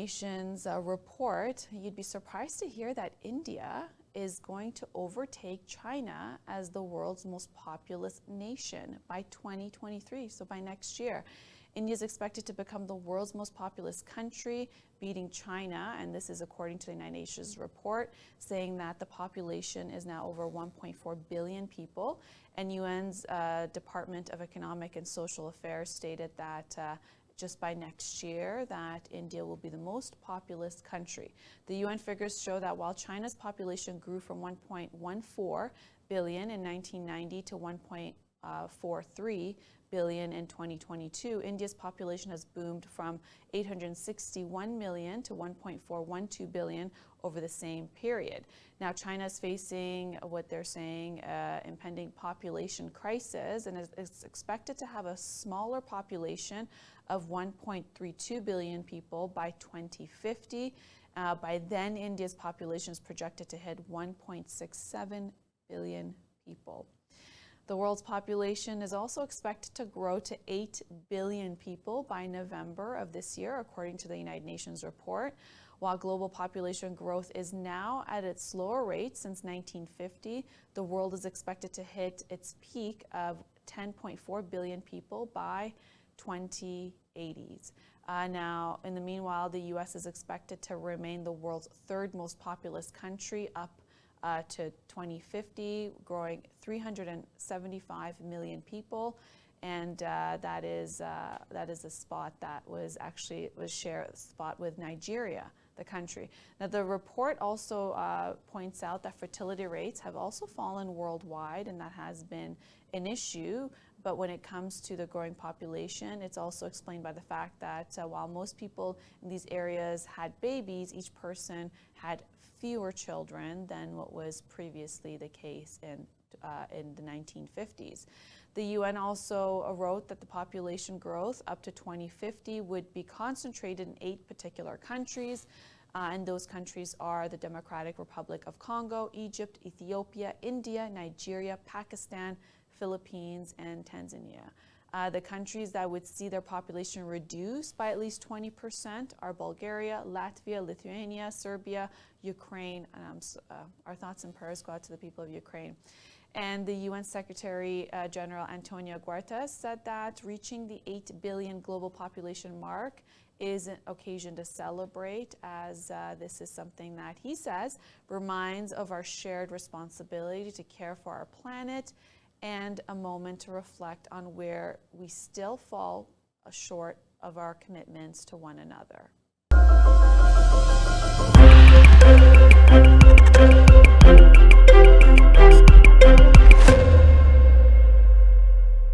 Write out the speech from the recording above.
Nations report, you'd be surprised to hear that India is going to overtake China as the world's most populous nation by 2023, so by next year. India is expected to become the world's most populous country, beating China, and this is according to the United Nations report, saying that the population is now over 1.4 billion people. And UN's Department of Economic and Social Affairs stated that just by next year that India will be the most populous country. The UN figures show that while China's population grew from 1.14 billion in 1990 to 1.43 billion in 2022, India's population has boomed from 861 million to 1.412 billion over the same period. Now, China is facing what they're saying impending population crisis and is expected to have a smaller population of 1.32 billion people by 2050. By then, India's population is projected to hit 1.67 billion people. The world's population is also expected to grow to 8 billion people by November of this year, according to the United Nations report. While global population growth is now at its slower rate since 1950, the world is expected to hit its peak of 10.4 billion people by 2080s. Now, in the meanwhile, the U.S. is expected to remain the world's third most populous country, up to 2050, growing 375 million people, and that is a spot that was shared spot with Nigeria, the country. Now, the report also points out that fertility rates have also fallen worldwide, and that has been an issue. But when it comes to the growing population, it's also explained by the fact that while most people in these areas had babies, each person had fewer children than what was previously the case in the 1950s. The UN also wrote that the population growth up to 2050 would be concentrated in 8 particular countries, and those countries are the Democratic Republic of Congo, Egypt, Ethiopia, India, Nigeria, Pakistan, Philippines, and Tanzania. The countries that would see their population reduced by at least 20% are Bulgaria, Latvia, Lithuania, Serbia, Ukraine. Our thoughts and prayers go out to the people of Ukraine. And the UN Secretary General Antonio Guterres said that reaching the 8 billion global population mark is an occasion to celebrate, as this is something that he says reminds of our shared responsibility to care for our planet, and a moment to reflect on where we still fall short of our commitments to one another.